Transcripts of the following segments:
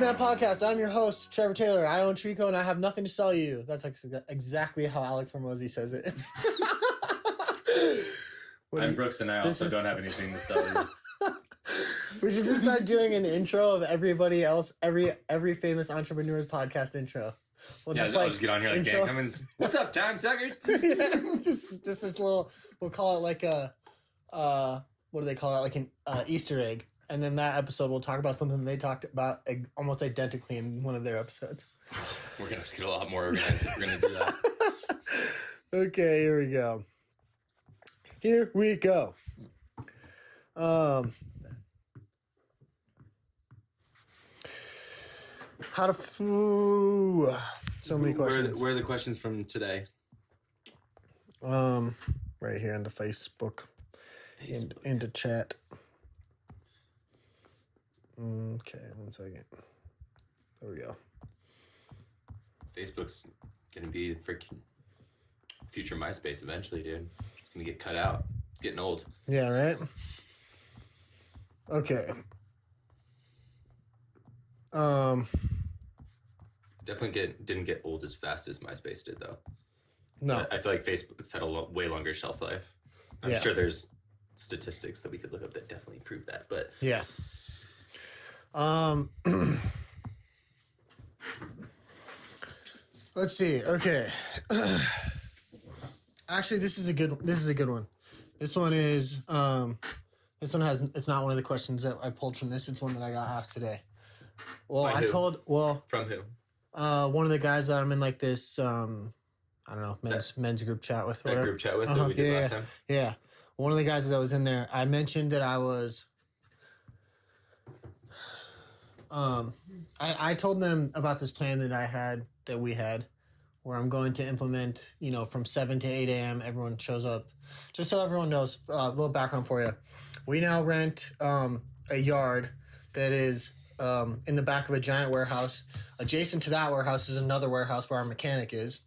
LeafMan Podcast. I'm your host, Trevor Taylor. I own Trico and I have nothing to sell you. That's like exactly how Alex Hormozy says it. I'm Brooks and I also don't have anything to sell you. We should just start doing an intro of everybody else, every famous entrepreneur's podcast intro. I'll just get on here like Dan Cummins. What's up, time suckers? Yeah, just this little, we'll call it like a, what do they call it? Like an Easter egg. And then that episode, we'll talk about something they talked about almost identically in one of their episodes. We're going to have to get a lot more organized if we're going to do that. Okay, here we go. So many questions. Where are the questions from today? Right here in the Facebook. Into chat. Okay, 1 second. There we go. Facebook's going to be the freaking future MySpace eventually, dude. It's going to get cut out. It's getting old. Yeah, right? Okay. Definitely didn't get old as fast as MySpace did, though. No. I feel like Facebook's had a way longer shelf life. I'm sure there's statistics that we could look up that definitely prove that, but... Yeah. Let's see. Okay. Actually, this is a good one. This one is it's not one of the questions that I pulled from this. It's one that I got asked today. Well, from who? One of the guys that I'm in like this I don't know, men's group chat with. That group chat with that we did last time? Yeah. One of the guys that was in there, I mentioned that I was I told them about this plan that we had, where I'm going to implement, from 7 to 8 a.m. Everyone shows up. Just so everyone knows, a little background for you. We now rent a yard that is in the back of a giant warehouse. Adjacent to that warehouse is another warehouse where our mechanic is.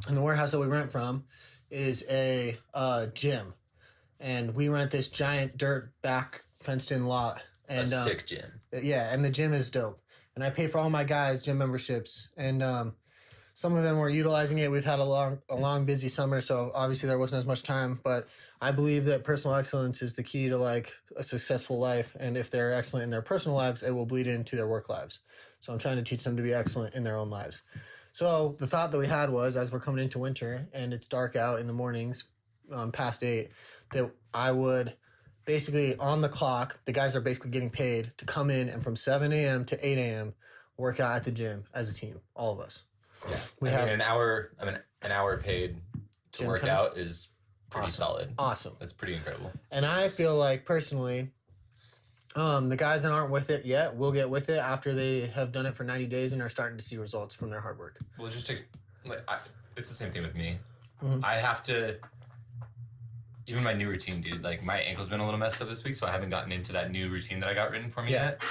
And the warehouse that we rent from is a gym. And we rent this giant dirt back fenced-in lot. And, a sick gym. Yeah, and the gym is dope. And I pay for all my guys' gym memberships. And some of them were utilizing it. We've had a long, busy summer, so obviously there wasn't as much time. But I believe that personal excellence is the key to like a successful life. And if they're excellent in their personal lives, it will bleed into their work lives. So I'm trying to teach them to be excellent in their own lives. So the thought that we had was, as we're coming into winter and it's dark out in the mornings, past 8, that I would basically on the clock, the guys are basically getting paid to come in and from 7 a.m. to 8 a.m. work out at the gym as a team, all of us. Yeah, we have an hour paid to work out is pretty solid. Awesome. That's pretty incredible. And I feel like personally, the guys that aren't with it yet will get with it after they have done it for 90 days and are starting to see results from their hard work. Well, it just takes it's the same thing with me. Mm-hmm. I have to. Even my new routine, dude, like my ankle's been a little messed up this week, so I haven't gotten into that new routine that I got written for me yet.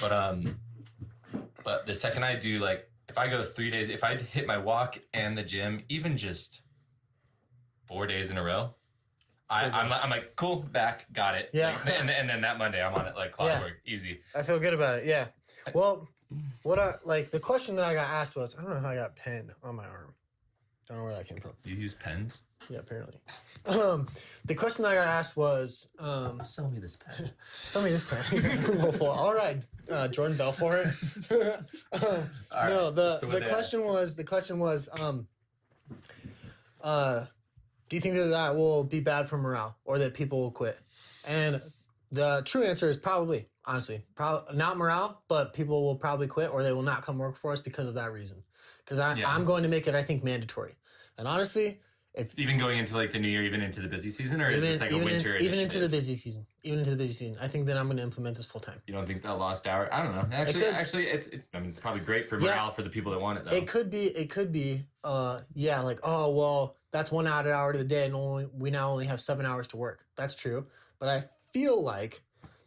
But the second I do, like, if I go 3 days, if I hit my walk and the gym, even just 4 days in a row, I'm like, cool, back, got it. Yeah. Like, and then that Monday, I'm on it like clockwork, easy. I feel good about it, yeah. Well, the question that I got asked was, I don't know how I got pen on my arm. Don't know where that came from. You use pens? Yeah, apparently. The question that I got asked was... sell me this pen. Sell me this pen. All right, Jordan Belfort. No, the question was, do you think that will be bad for morale or that people will quit? And the true answer is probably, honestly. Not morale, but people will probably quit or they will not come work for us because of that reason. Because I'm going to make it, I think, mandatory. And honestly... Even going into like the new year, even into the busy season, or is this like a winter initiative? Even into the busy season. I think that I'm going to implement this full time. You don't think that lost hour? I don't know. Actually, it's probably great for morale for the people that want it though. It could be. Like, oh well, that's 1 hour of the day, and we now only have 7 hours to work. That's true, but I feel like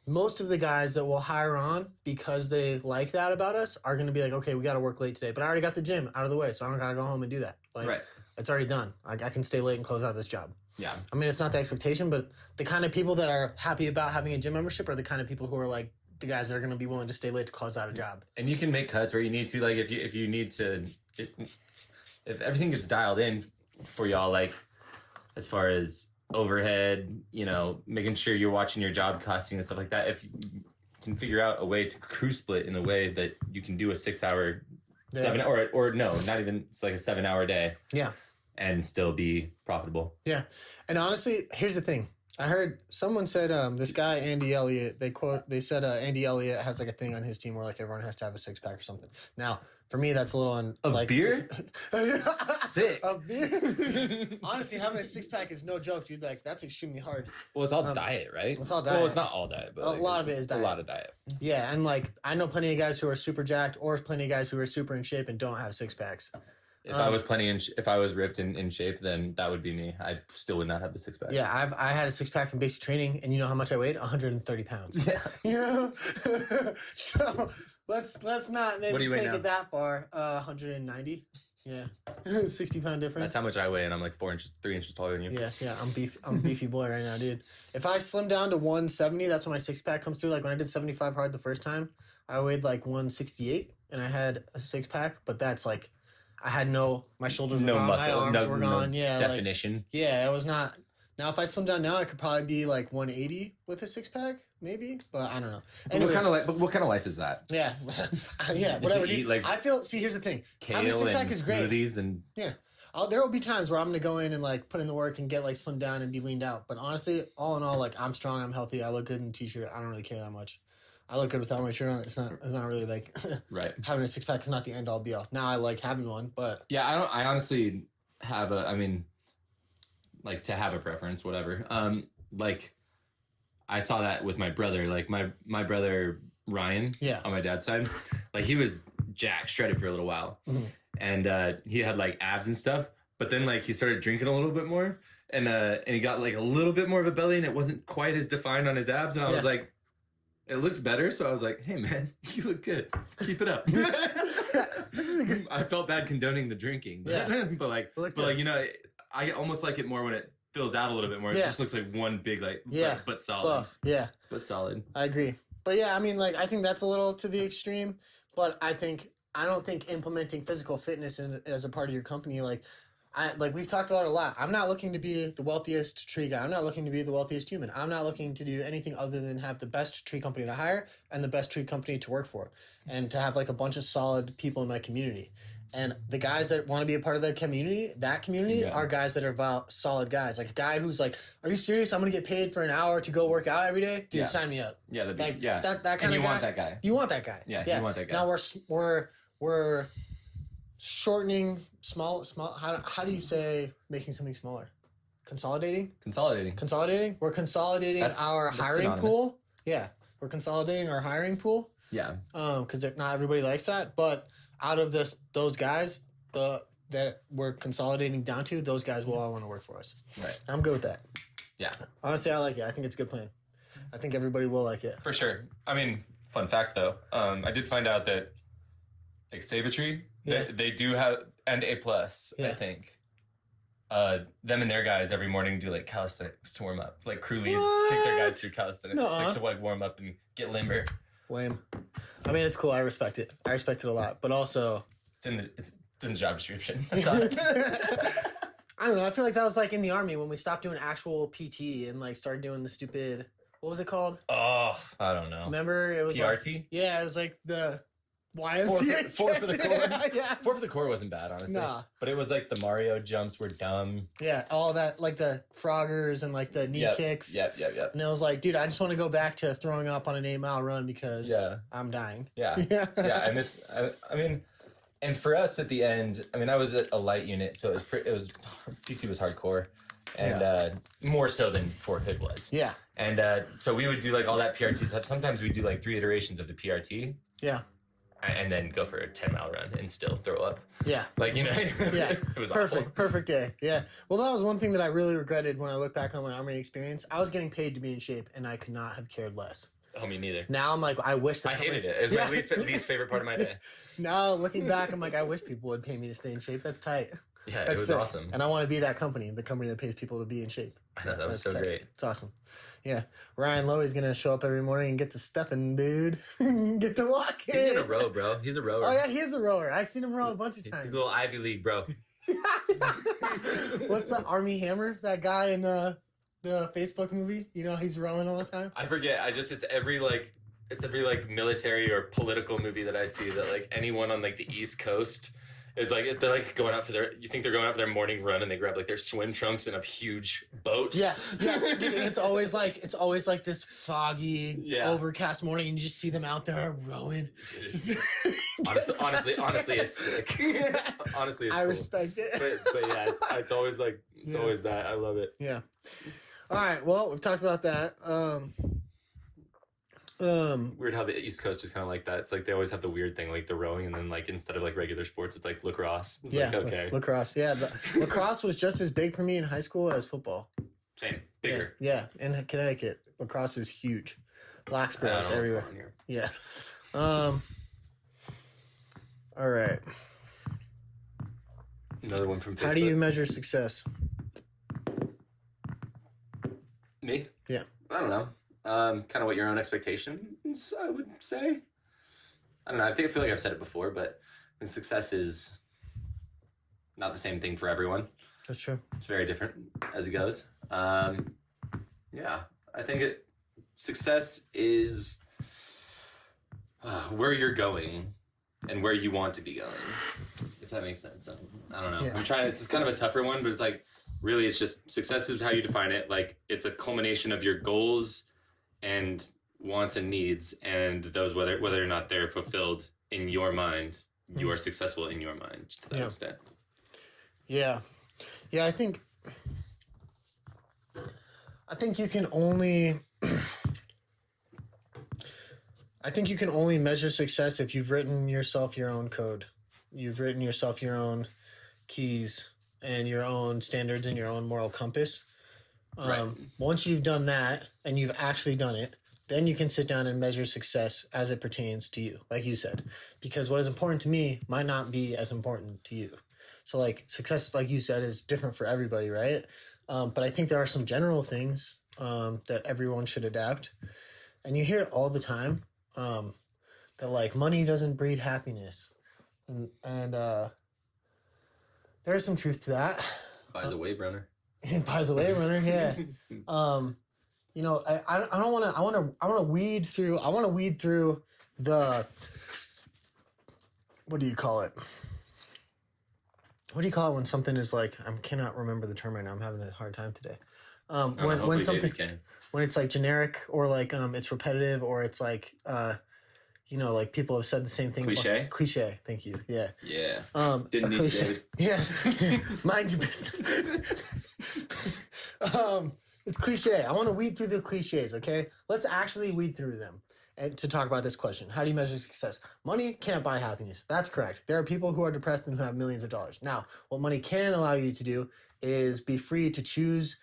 most of the guys that we'll hire on because they like that about us are going to be like, okay, we got to work late today, but I already got the gym out of the way, so I don't got to go home and do that. Like, right. It's already done. I can stay late and close out this job. Yeah. I mean, it's not the expectation, but the kind of people that are happy about having a gym membership are the kind of people who are like the guys that are going to be willing to stay late to close out a job. And you can make cuts where you need to, like if you need to, if everything gets dialed in for y'all, like as far as overhead, you know, making sure you're watching your job costing and stuff like that. If you can figure out a way to crew split in a way that you can do a 6 hour, 7 or no, not even, it's like a 7 hour day. Yeah. And still be profitable. Yeah. And honestly, here's the thing. I heard someone said this guy, Andy Elliott, they said Andy Elliott has like a thing on his team where like everyone has to have a 6-pack or something. Now, for me, that's a little like beer? Sick. Of beer. Honestly, having a 6-pack is no joke, dude. Like that's extremely hard. Well, it's all diet, right? It's all diet. Well, it's not all diet, but a lot of it is diet. A lot of diet. Yeah, and like I know plenty of guys who are super jacked or plenty of guys who are super in shape and don't have 6-packs. If I was if I was ripped in shape, then that would be me. I still would not have the 6-pack. Yeah, I had a 6-pack in basic training, and you know how much I weighed? 130 pounds. Yeah, you know. So let's not maybe take it that far. 190. Yeah, 60-pound difference. That's how much I weigh, and I'm like 3 inches taller than you. Yeah, I'm a beefy boy right now, dude. If I slim down to 170, that's when my 6-pack comes through. Like when I did 75 hard the first time, I weighed like 168, and I had a 6-pack, but that's like. I had my shoulders were gone, my arms were gone. Yeah, definition. Like, yeah, it was not. Now, if I slim down now, I could probably be like 180 with a 6-pack, maybe. But I don't know. Anyways, what kind of life is that? Yeah, yeah, whatever. Dude. Like, I feel. See, here's the thing. Having a 6-pack is great. Smoothies and yeah. There will be times where I'm gonna go in and like put in the work and get like slimmed down and be leaned out. But honestly, all in all, like I'm strong, I'm healthy, I look good in a t-shirt. I don't really care that much. I look good without my shirt on. It's not really like right. Having a 6-pack is not the end all be all. Now I like having one, but yeah, I honestly have like to have a preference, whatever. Like I saw that with my brother, like my brother Ryan, on my dad's side, like he was jacked, shredded for a little while, and he had like abs and stuff. But then like he started drinking a little bit more, and he got like a little bit more of a belly, and it wasn't quite as defined on his abs, and I was like. It looked better, so I was like, hey, man, you look good. Keep it up. I felt bad condoning the drinking. But like, you know, I almost like it more when it fills out a little bit more. It just looks like one big, but solid. Buff. Yeah. But solid. I agree. But yeah, I mean, like, I think that's a little to the extreme. But I don't think implementing physical fitness as a part of your company, like we've talked about it a lot. I'm not looking to be the wealthiest tree guy. I'm not looking to be the wealthiest human. I'm not looking to do anything other than have the best tree company to hire and the best tree company to work for and to have like a bunch of solid people in my community. And the guys that want to be a part of that community are guys that are solid guys. Like a guy who's like, are you serious? I'm going to get paid for an hour to go work out every day? Dude, sign me up. Yeah. That kind of guy. You want that guy. You want that guy. Yeah. You want that guy. Now we're shortening small how do you say making something smaller? Consolidating. We're consolidating our hiring pool. Yeah, we're consolidating our hiring pool. Yeah. Because not everybody likes that, but out of those guys that we're consolidating down to, those guys will all want to work for us. Right. I'm good with that. Yeah. Honestly, I like it. I think it's a good plan. I think everybody will like it. For sure. I mean, fun fact though, I did find out that like Save a Tree. Yeah. They do have, and A+, I think. Them and their guys every morning do like calisthenics to warm up. Like crew leads take their guys through calisthenics like, to like warm up and get limber. Lame. I mean, it's cool. I respect it. I respect it a lot. But also, it's in the job description. I don't know. I feel like that was like in the Army when we stopped doing actual PT and like started doing the stupid. What was it called? Oh, I don't know. Remember, it was PRT. Like, yeah, it was like the. YMCA. Four for the core. Yeah. 4 for the core wasn't bad, honestly. Nah. But it was like the Mario jumps were dumb. Yeah, all that, like the froggers and like the knee kicks. Yep. And it was like, dude, I just want to go back to throwing up on an 8-mile run because I'm dying. Yeah. I mean, and for us at the end, I mean, I was at a light unit, so it was PT was hardcore. And more so than Fort Hood was. Yeah. And so we would do like all that PRT stuff. Sometimes we'd do like 3 iterations of the PRT. Yeah. And then go for a 10-mile run and still throw up. Yeah. Like, you know, it was perfect day. Yeah. Well, that was one thing that I really regretted when I look back on my Army experience. I was getting paid to be in shape, and I could not have cared less. Oh, me neither. Now I'm like, I wish that I hated it. It was my least favorite part of my day. Now, looking back, I'm like, I wish people would pay me to stay in shape. That's tight. Yeah, it was sick. Awesome. And I want to be that company, the company that pays people to be in shape. I know, that was so great. It's awesome. Yeah. Ryan Lowy's going to show up every morning and get to stepping, dude. Get to walking. He's in a row, bro. He's a rower. Oh, yeah, he is a rower. I've seen him row a bunch of times. He's a little Ivy League, bro. What's that, Army Hammer? That guy in the Facebook movie? You know, he's rowing all the time? I forget. It's every military or political movie that I see that, like, anyone on, like, the East Coast is, like, they're, like, going out for you think they're going out for their morning run and they grab, like, their swim trunks and a huge boat. Yeah. Dude, and it's always like this foggy, overcast morning and you just see them out there rowing. Dude, honestly, it's sick. Honestly, it's I cool. Respect it. But yeah, it's always like, always that. I love it. Yeah. All right. Well, we've talked about that. Weird how the East Coast is kind of like that. It's like they always have the weird thing, like the rowing, and then, like, instead of, like, regular sports, it's like lacrosse. It's like, okay. Lacrosse. Yeah. Lacrosse was just as big for me in high school as football. Same. Bigger. Yeah. In Connecticut, lacrosse is huge. Blacksburgs everywhere. Yeah. All right. Another one from Facebook. How do you measure success? Me? Yeah. I don't know. Kind of what your own expectations, I would say. I don't know. I feel like I've said it before, but success is not the same thing for everyone. That's true. It's very different as it goes. Yeah, I think success is where you're going and where you want to be going. If that makes sense. I don't know. Yeah. I'm trying. It's kind of a tougher one, but it's like really, it's just success is how you define it. Like, it's a culmination of your goals and wants and needs, and those whether or not they're fulfilled in your mind, you are successful in your mind to that extent. Yeah. I think you can only measure success if you've written yourself your own code. You've written yourself your own keys and your own standards and your own moral compass. Right. Once you've done that and you've actually done it, then you can sit down and measure success as it pertains to you, like you said. Because what is important to me might not be as important to you. So, like, success, like you said, is different for everybody, right? But I think there are some general things that everyone should adapt. And you hear it all the time, that, like, money doesn't breed happiness. And there's some truth to that. Buys a wave runner. Buys a wave runner, yeah. You know, I don't want to. I want to weed through. I want to weed through the. What do you call it? What do you call it when something is like? I cannot remember the term right now. I'm having a hard time today. When something, when it's like generic or like it's repetitive or it's like you know, like people have said the same thing. Cliche. Thank you. Yeah. Yeah. Didn't need to. Yeah. Mind your business. It's cliche. I want to weed through the cliches. Okay. Let's actually weed through them and to talk about this question. How do you measure success? Money can't buy happiness. That's correct. There are people who are depressed and who have millions of dollars. Now, what money can allow you to do is be free to choose.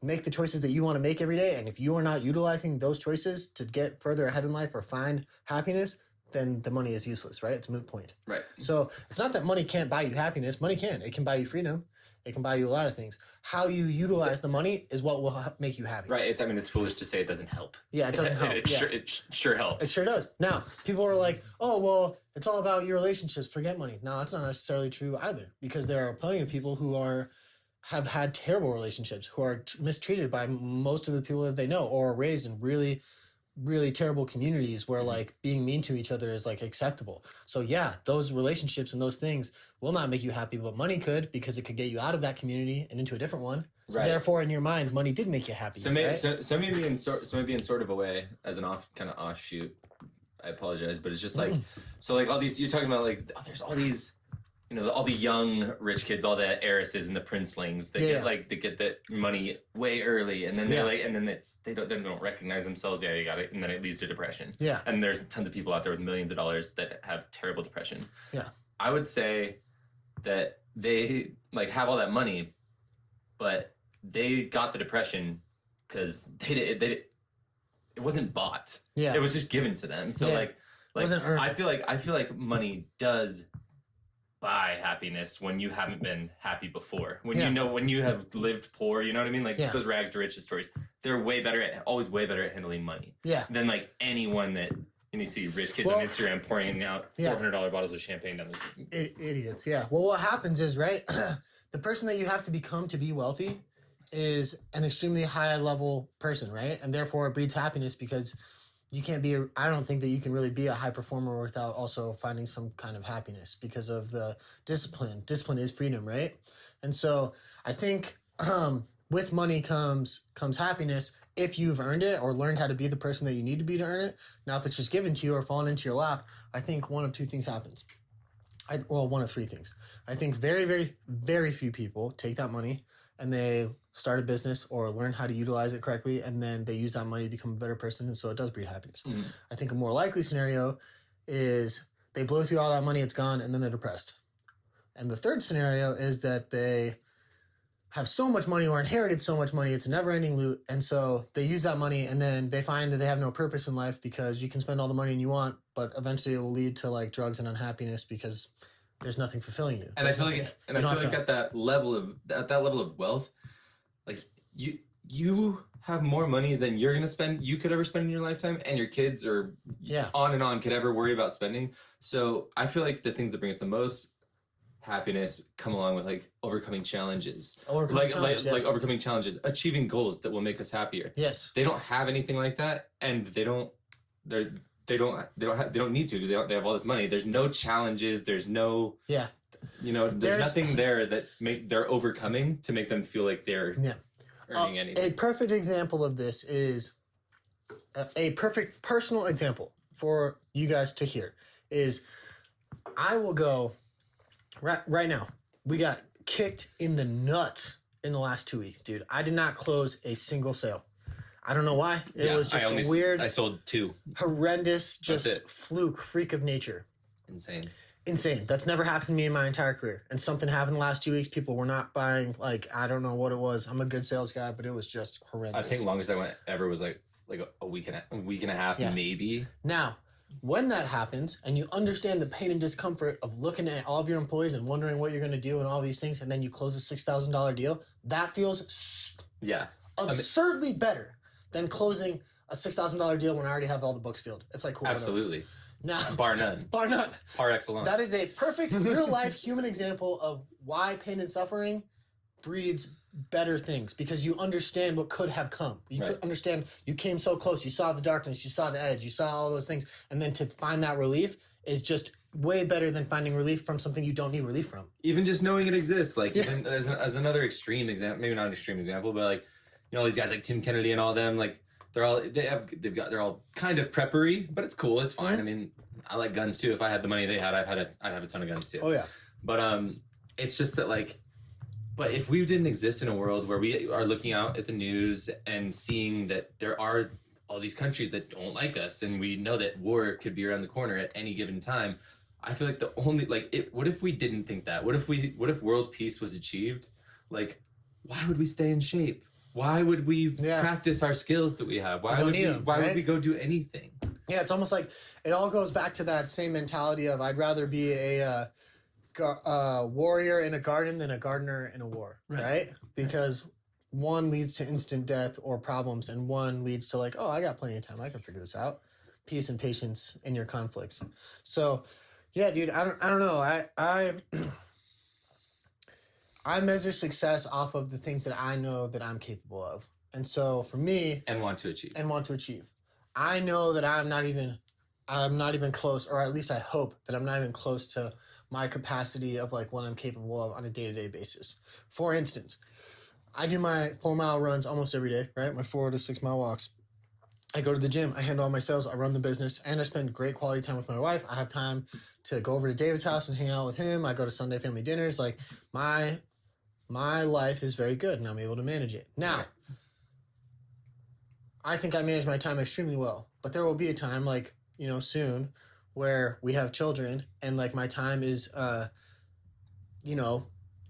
Make the choices that you want to make every day. And if you are not utilizing those choices to get further ahead in life or find happiness, then the money is useless, right? It's a moot point. Right. So it's not that money can't buy you happiness. Money can. It can buy you freedom. It can buy you a lot of things. How you utilize the money is what will make you happy. Right. It's foolish to say it doesn't help. Yeah, it doesn't help. It sure helps. It sure does. Now, people are like, oh, well, it's all about your relationships. Forget money. No, that's not necessarily true either, because there are plenty of people who have had terrible relationships, who are mistreated by most of the people that they know, or are raised in really, really terrible communities where like being mean to each other is like acceptable. So yeah, those relationships and those things will not make you happy, but money could, because it could get you out of that community and into a different one. So therefore, in your mind, money did make you happy. So maybe in sort of a way, as an offshoot, I apologize, but it's just like so like all these you're talking about like there's all these. You know, all the young rich kids, all the heiresses and the princelings, they get the money way early, and then they're like, and then they don't recognize themselves. Yeah, you got it, and then it leads to depression. Yeah, and there's tons of people out there with millions of dollars that have terrible depression. Yeah, I would say that they like have all that money, but they got the depression because it wasn't bought. Yeah, it was just given to them. So like I feel like money does buy happiness when you haven't been happy before. When when you have lived poor, you know what I mean? Like those rags to riches stories, they're always way better at handling money. Yeah. Than like anyone that, and you see rich kids on Instagram pouring out $400 bottles of champagne down the street. Idiots, yeah. Well, what happens is, right, the person that you have to become to be wealthy is an extremely high level person, right? And therefore it breeds happiness because you can't be, I don't think that you can really be a high performer without also finding some kind of happiness because of the discipline. Discipline is freedom, right? And so I think with money comes happiness if you've earned it or learned how to be the person that you need to be to earn it. Now, if it's just given to you or fallen into your lap, I think one of two things happens. One of three things. I think very, very, very few people take that money and they start a business or learn how to utilize it correctly, and then they use that money to become a better person, and so it does breed happiness. Mm-hmm. I think a more likely scenario is they blow through all that money, it's gone, and then they're depressed. And the third scenario is that they have so much money or inherited so much money, it's a never-ending loot, and so they use that money, and then they find that they have no purpose in life because you can spend all the money you want, but eventually it will lead to like drugs and unhappiness because there's nothing fulfilling you. And I feel like, at that level of wealth, like you have more money than you could ever spend in your lifetime, and your kids or on and on could ever worry about spending. So I feel like the things that bring us the most happiness come along with like overcoming challenges, like overcoming challenges, achieving goals that will make us happier. Yes, they don't have anything like that, and they don't need to because they have all this money. There's no challenges. There's no there's nothing there they're overcoming to make them feel like they're earning anything. A perfect example of this is a perfect personal example for you guys to hear is I will go right now. We got kicked in the nuts in the last 2 weeks, dude. I did not close a single sale. I don't know why. It was just I sold 2. Horrendous, just freak of nature. Insane. That's never happened to me in my entire career. And something happened the last 2 weeks. People were not buying. Like, I don't know what it was. I'm a good sales guy, but it was just horrendous. I think longest I went ever was like a week and a half, maybe. Now, when that happens and you understand the pain and discomfort of looking at all of your employees and wondering what you're going to do and all these things, and then you close a $6,000 deal, that feels absurdly better than closing a $6,000 deal when I already have all the books filled. It's like cool. Absolutely. Now, bar none. Par excellence. That is a perfect real life human example of why pain and suffering breeds better things, because you understand what could have come. You could understand you came so close. You saw the darkness. You saw the edge. You saw all those things. And then to find that relief is just way better than finding relief from something you don't need relief from. Even just knowing it exists. Like even as another extreme example, maybe not an extreme example, but like, these guys like Tim Kennedy and all them, like they're all kind of preppery, but it's cool. It's fine. Mm-hmm. I mean, I like guns too. If I had the money they had, I'd have a ton of guns too. Oh yeah. But it's just that like, but if we didn't exist in a world where we are looking out at the news and seeing that there are all these countries that don't like us, and we know that war could be around the corner at any given time, I feel like the only what if we didn't think that? What if world peace was achieved? Like, why would we stay in shape? Why would we practice our skills that we have? Why would we go do anything? Yeah, it's almost like it all goes back to that same mentality of I'd rather be a warrior in a garden than a gardener in a war, right? Because one leads to instant death or problems, and one leads to like, oh, I got plenty of time. I can figure this out. Peace and patience in your conflicts. So, yeah, dude, I don't know. I measure success off of the things that I know that I'm capable of. And so for me... And want to achieve. I know that I'm not even close, or at least I hope that I'm not even close to my capacity of like what I'm capable of on a day-to-day basis. For instance, I do my 4-mile runs almost every day, right? My 4 to 6 mile walks. I go to the gym, I handle all my sales, I run the business, and I spend great quality time with my wife. I have time to go over to David's house and hang out with him. I go to Sunday family dinners. Like my life is very good and I'm able to manage it. Now, I think I manage my time extremely well, but there will be a time like, soon where we have children and like my time is,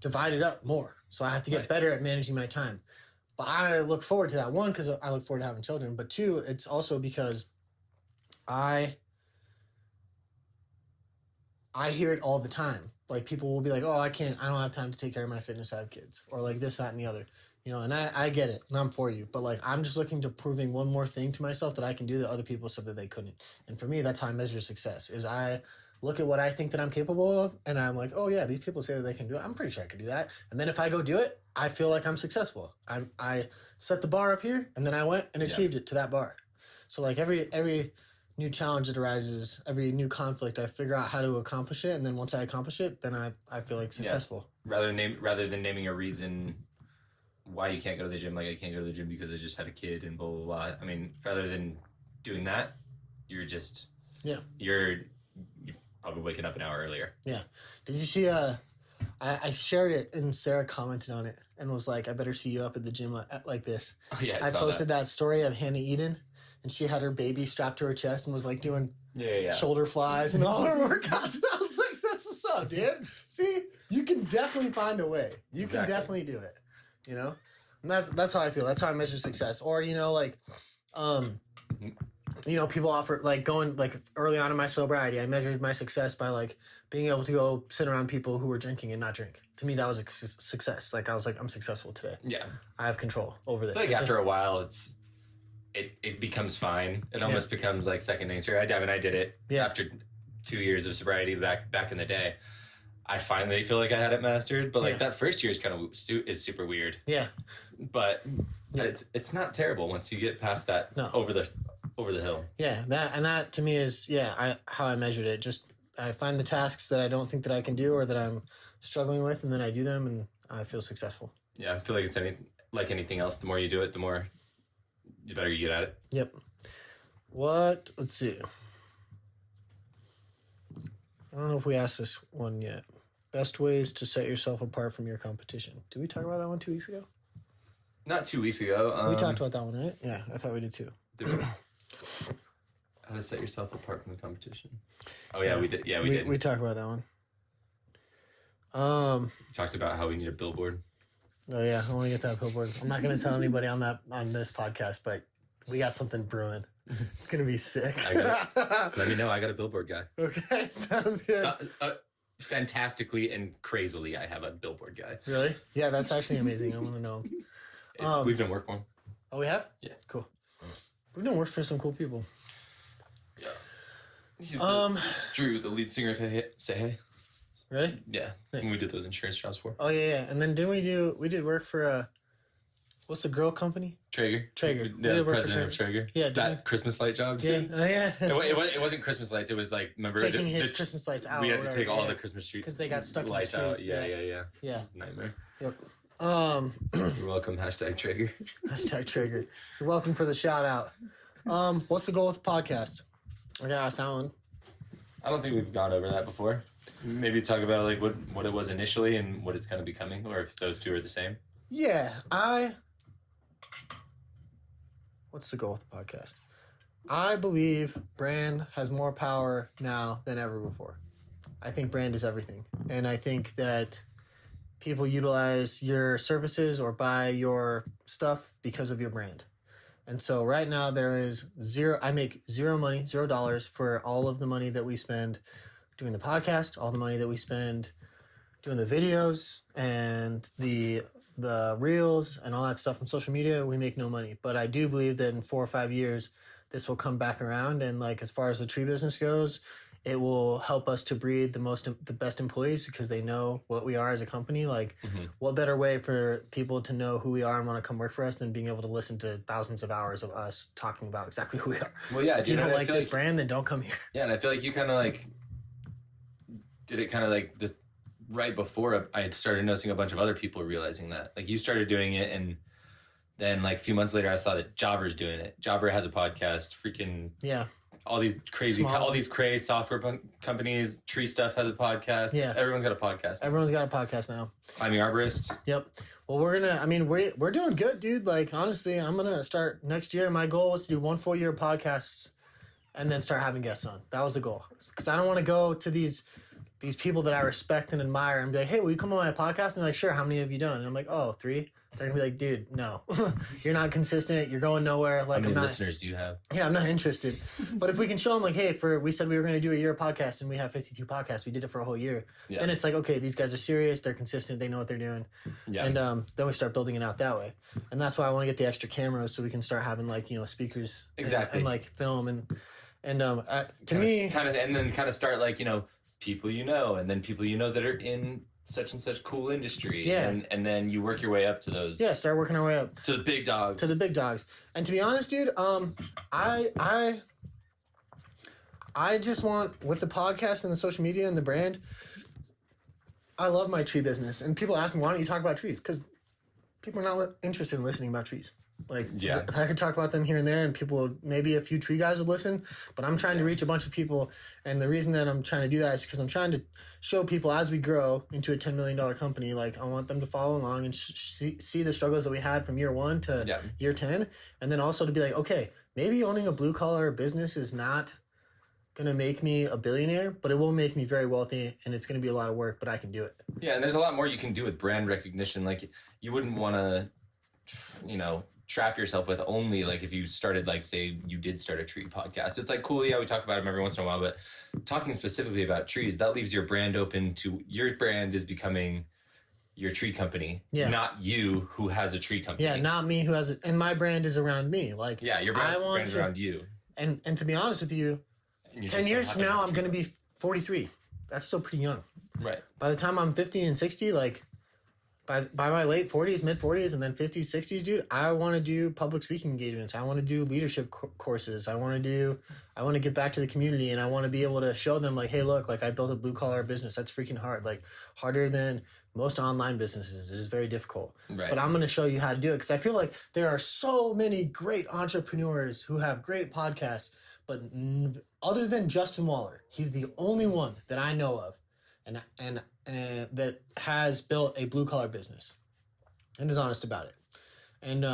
divided up more. So I have to get better at managing my time. But I look forward to that. One, because I look forward to having children, but two, it's also because I hear it all the time. Like, people will be like, oh, I don't have time to take care of my fitness. I have kids, or like this, that, and the other, and I get it, and I'm for you, but like, I'm just looking to proving one more thing to myself that I can do that other people said that they couldn't. And for me, that's how I measure success, is I look at what I think that I'm capable of, and I'm like, oh yeah, these people say that they can do it. I'm pretty sure I can do that. And then if I go do it, I feel like I'm successful. I set the bar up here, and then I went and achieved it to that bar. So like every new challenge that arises, every new conflict, I figure out how to accomplish it, and then once I accomplish it, then I feel like successful. Yes. Rather than naming a reason why you can't go to the gym, like I can't go to the gym because I just had a kid and blah blah blah. I mean, rather than doing that, you're probably waking up an hour earlier. Yeah. Did you see? I shared it and Sarah commented on it and was like, "I better see you up at the gym like this." Oh yeah, I posted that story of Hannah Eden. And she had her baby strapped to her chest and was like doing shoulder flies and all her workouts. And I was like, that's what's up, dude. See, you can definitely find a way. You can definitely do it. And that's how I feel. That's how I measure success. Or, people offer, like, going, like, early on in my sobriety, I measured my success by, like, being able to go sit around people who were drinking and not drink. To me, that was a success. Like, I was like, I'm successful today. Yeah. I have control over this. Like, after a while, it becomes fine. It almost becomes like second nature. I did it after 2 years of sobriety back in the day. I finally feel like I had it mastered, but like that first year is kind of is super weird. Yeah, but it's not terrible once you get past that over the hill. Yeah, that to me is how I measured it. Just I find the tasks that I don't think that I can do or that I'm struggling with, and then I do them, and I feel successful. Yeah, I feel like it's anything else. The more you do it, the more the better you get at it. Yep. Let's see. I don't know if we asked this one yet. Best ways to set yourself apart from your competition. Did we talk about that one 2 weeks ago? Not 2 weeks ago. We talked about that one, right? Yeah, I thought we did too. How to set yourself apart from the competition. Oh, yeah, we did. Yeah, we did. We talked about that one. We talked about how we need a billboard. Oh yeah, I want to get that billboard. I'm not going to tell anybody on this podcast, but we got something brewing. It's going to be sick. Let me know. I got a billboard guy. Okay, sounds good. Fantastically and crazily, I have a billboard guy. Really? Yeah, that's actually amazing. I want to know. We've done work for him. Oh, we have? Yeah. Cool. We've done work for some cool people. Yeah. It's Drew, the lead singer of Say Hey. Really? Yeah. Nice. We did those insurance jobs for. Oh yeah. And then we did work for what's the grill company? Traeger. The president of Traeger. Yeah. That Christmas light job. Yeah. Oh yeah. It wasn't Christmas lights. It was like, remember taking his Christmas lights out. We had to take all the Christmas trees because they got stuck in the trees. Out. Yeah. Yeah. It was a nightmare. Yep. You're welcome. #Traeger. #Traeger. You're welcome for the shout out. What's the goal with the podcast? I gotta ask that one. I don't think we've gone over that before. Maybe talk about like what it was initially and what it's kind of becoming, or if those two are the same. Yeah, what's the goal with the podcast? I believe brand has more power now than ever before. I think brand is everything. And I think that people utilize your services or buy your stuff because of your brand. And so right now there is I make zero money, $0 for all of the money that we spend doing the podcast, all the money that we spend doing the videos and the reels and all that stuff from social media. We make no money. But I do believe that in 4 or 5 years, this will come back around. And like, as far as the tree business goes, it will help us to breed the best employees because they know what we are as a company. Like, what better way for people to know who we are and want to come work for us than being able to listen to thousands of hours of us talking about exactly who we are. Well, yeah. If you don't like this brand, then don't come here. Yeah, and I feel like you kind of like did it kind of like this right before I started noticing a bunch of other people realizing that. Like, you started doing it, and then like a few months later, I saw that Jobber's doing it. Jobber has a podcast. Freaking yeah. All these crazy software companies. Tree Stuff has a podcast. Yeah. Everyone's got a podcast. Everyone's got a podcast now. Climbing Arborist. Yep. Well, we're doing good, dude. Like, honestly, I'm going to start next year. My goal was to do 1 full year of podcasts and then start having guests on. That was the goal. Because I don't want to go to these people that I respect and admire and be like, hey, will you come on my podcast? And they're like, sure, how many have you done? And I'm like, oh, 3. They're gonna be like, dude, no, you're not consistent. You're going nowhere. Like, how many listeners do you have? Yeah, I'm not interested. But if we can show them, like, hey, we said we were going to do a year of podcasts and we have 52 podcasts. We did it for a whole year. Yeah. Then it's like, okay, these guys are serious. They're consistent. They know what they're doing. Yeah. And then we start building it out that way. And that's why I want to get the extra cameras so we can start having, like, you know, speakers. Exactly. And like, film and start, like, you know, people you know, and then people you know that are in such and such cool industry. Yeah. And then you work your way up to those. Yeah, start working our way up. To the big dogs. And to be honest, dude, I just want, with the podcast and the social media and the brand, I love my tree business. And people ask me, why don't you talk about trees? Because people are not interested in listening about trees. Like, yeah. I could talk about them here and there, and maybe a few tree guys would listen, but I'm trying to reach a bunch of people, and the reason that I'm trying to do that is because I'm trying to show people as we grow into a $10 million company, like, I want them to follow along and see the struggles that we had from year 1 to year 10, and then also to be like, okay, maybe owning a blue-collar business is not going to make me a billionaire, but it will make me very wealthy, and it's going to be a lot of work, but I can do it. Yeah, and there's a lot more you can do with brand recognition. Like, you wouldn't want to, you know, trap yourself with only, like, if you started, like, say you did start a tree podcast. It's like, cool, yeah, we talk about them every once in a while, but talking specifically about trees, that leaves your brand open to, your brand is becoming your tree company, not you who has a tree company. Yeah, not me who has it, and my brand is around me. Like, yeah, your brand is around you. And to be honest with you, 10 years from now, I'm going to be 43. That's still pretty young. Right. By the time I'm 50 and 60, like, by my late 40s, mid 40s, and then 50s, 60s, dude, I want to do public speaking engagements. I want to do leadership courses. I want to give back to the community, and I want to be able to show them, like, hey, look, like, I built a blue collar business. That's freaking hard. Like, harder than most online businesses. It is very difficult. Right. But I'm going to show you how to do it, because I feel like there are so many great entrepreneurs who have great podcasts, but other than Justin Waller, he's the only one that I know of and that has built a blue collar business and is honest about it. And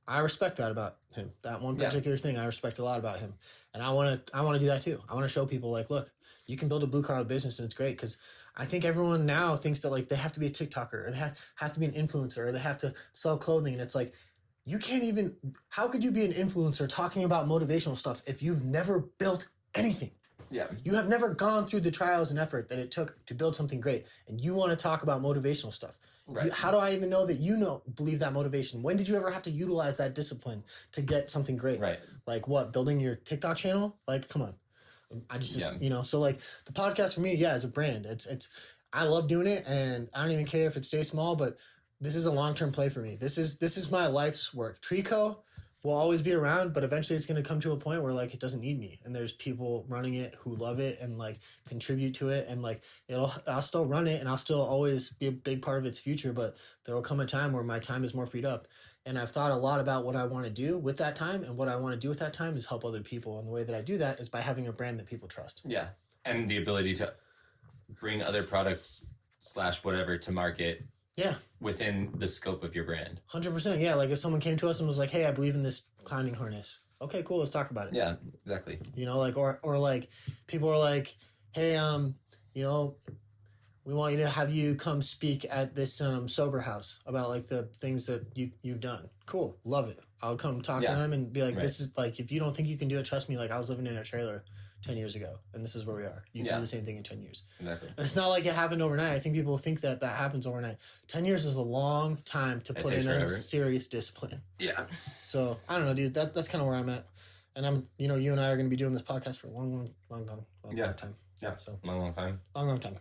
I respect that about him. That one particular thing I respect a lot about him. And I want to do that too. I want to show people, like, look, you can build a blue collar business and it's great, because I think everyone now thinks that, like, they have to be a TikToker, or they have to be an influencer, or they have to sell clothing. And it's like, you can't even, how could you be an influencer talking about motivational stuff if you've never built anything? Yeah. You have never gone through the trials and effort that it took to build something great, and you want to talk about motivational stuff. Right. How do I even know that believe that motivation? When did you ever have to utilize that discipline to get something great? Right. Like, what, building your TikTok channel? Like, come on. You know, so, like, the podcast for me, is a brand. It's I love doing it, and I don't even care if it stays small, but this is a long-term play for me. This is my life's work. Treeco will always be around, but eventually it's going to come to a point where, like, it doesn't need me, and there's people running it who love it and, like, contribute to it, and, like, I'll still run it, and I'll still always be a big part of its future, but there will come a time where my time is more freed up, and I've thought a lot about what I want to do with that time, and what I want to do with that time is help other people, and the way that I do that is by having a brand that people trust. Yeah, and the ability to bring other products / whatever to market. Yeah. Within the scope of your brand. 100%. Yeah. Like, if someone came to us and was like, hey, I believe in this climbing harness. Okay, cool. Let's talk about it. Yeah, exactly. You know, like, or like, people are like, hey, you know, we want you to have you come speak at this sober house about, like, the things that you've done. Cool. Love it. I'll come talk to him and be like, this is, like, if you don't think you can do it, trust me. Like, I was living in a trailer 10 years ago, and this is where we are. You can do the same thing in 10 years. Exactly. And it's not like it happened overnight. I think people think that happens overnight. 10 years is a long time to put in a serious discipline. Yeah. So, I don't know, dude. That's kind of where I'm at. And you know, you and I are going to be doing this podcast for a long time. Yeah. So, long time. Long time.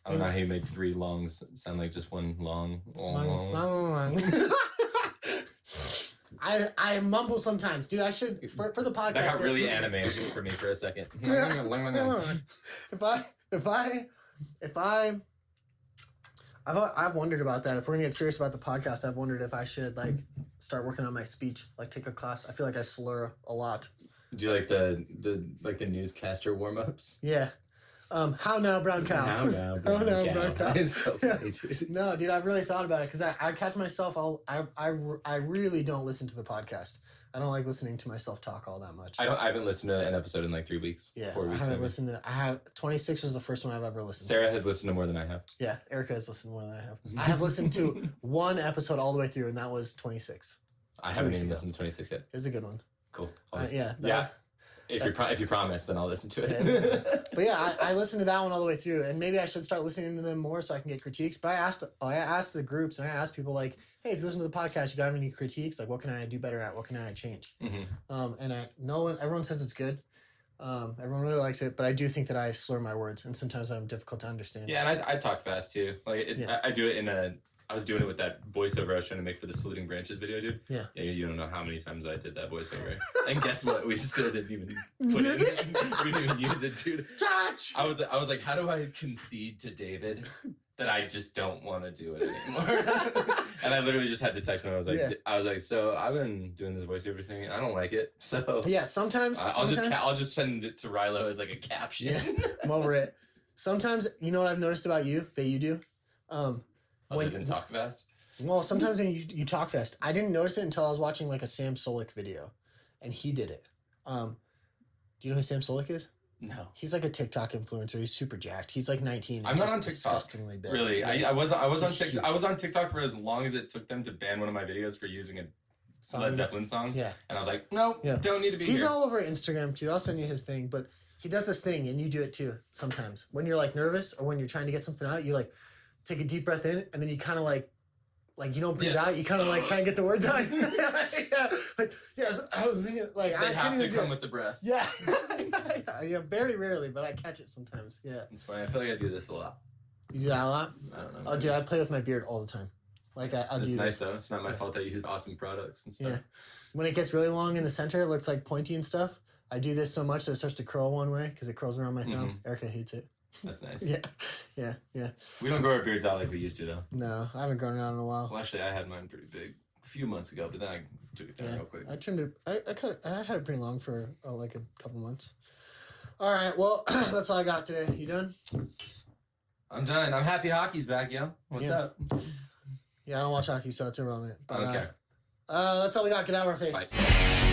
I don't know how you made 3 longs sound like just one long. I mumble sometimes, dude. I should for the podcast. That got really animated for me for a second. I've wondered about that. If we're gonna get serious about the podcast, I've wondered if I should, like, start working on my speech, like, take a class. I feel like I slur a lot. Do you like the newscaster warm-ups? Yeah. How now, brown cow? How now, brown cow? It's so funny, dude. No, dude, I've really thought about it because I catch myself. I really don't listen to the podcast. I don't like listening to myself talk all that much. I haven't listened to an episode in like 3 weeks. Yeah, 4 weeks. I haven't listened to. 26 was the first one I've ever listened to. Sarah has listened to more than I have. Yeah, Erica has listened more than I have. I have listened to one episode all the way through, and that was 26. I haven't even listened to 26 yet. It's a good one. Cool. Yeah. If you promise, then I'll listen to it. Yeah, but yeah, I listened to that one all the way through, and maybe I should start listening to them more so I can get critiques. But I asked the groups, and I asked people like, "Hey, if you listen to the podcast, you got any critiques? Like, what can I do better at? What can I change?" Mm-hmm. And everyone says it's good. Everyone really likes it, but I do think that I slur my words, and sometimes I'm difficult to understand. Yeah, and I talk fast too. Like I do it I was doing it with that voiceover I was trying to make for the Saluting Branches video, dude. Yeah, you don't know how many times I did that voiceover. And guess what? We still didn't even put it. We didn't even use it, dude. Touch! I was like, how do I concede to David that I just don't want to do it anymore? And I literally just had to text him. I was like, so I've been doing this voiceover thing. I don't like it. So yeah, sometimes I'll just send it to Rilo as like a caption. Yeah, I'm over it. Sometimes, you know what I've noticed about you that you do? Other than talk fast? Well, sometimes when you talk fast, I didn't notice it until I was watching like a Sam Solik video, and he did it. Do you know who Sam Solik is? No. He's like a TikTok influencer. He's super jacked. He's like 19. I'm not on TikTok. Disgustingly big. Really? Yeah. I was on TikTok. I was on TikTok for as long as it took them to ban one of my videos for using a Led Zeppelin song. Yeah. And I was like, no, don't need to be He's here. all over Instagram too. I'll send you his thing, but he does this thing, and you do it too sometimes. When you're like nervous or when you're trying to get something out, you like take a deep breath in, and then you kind of like you don't breathe out. You kind of like try and get the words out. I was thinking like they have to come with the breath. Yeah, yeah, very rarely, but I catch it sometimes. Yeah, it's funny. I feel like I do this a lot. You do that a lot? I don't know. Oh, dude, I play with my beard all the time. Like I'll do. It's nice though. It's not my fault that you use awesome products and stuff. Yeah, when it gets really long in the center, it looks like pointy and stuff. I do this so much that it starts to curl one way because it curls around my thumb. Erica hates it. That's nice. Yeah. We don't grow our beards out like we used to, though. No, I haven't grown it out in a while. Well, actually, I had mine pretty big a few months ago, but then I took it down real quick. I trimmed it. I had it pretty long for like a couple months. All right, well, that's all I got today. You done? I'm done. I'm happy hockey's back, yo. What's up? Yeah, I don't watch hockey, so it's irrelevant. But, okay. That's all we got. Get out of our face. Bye.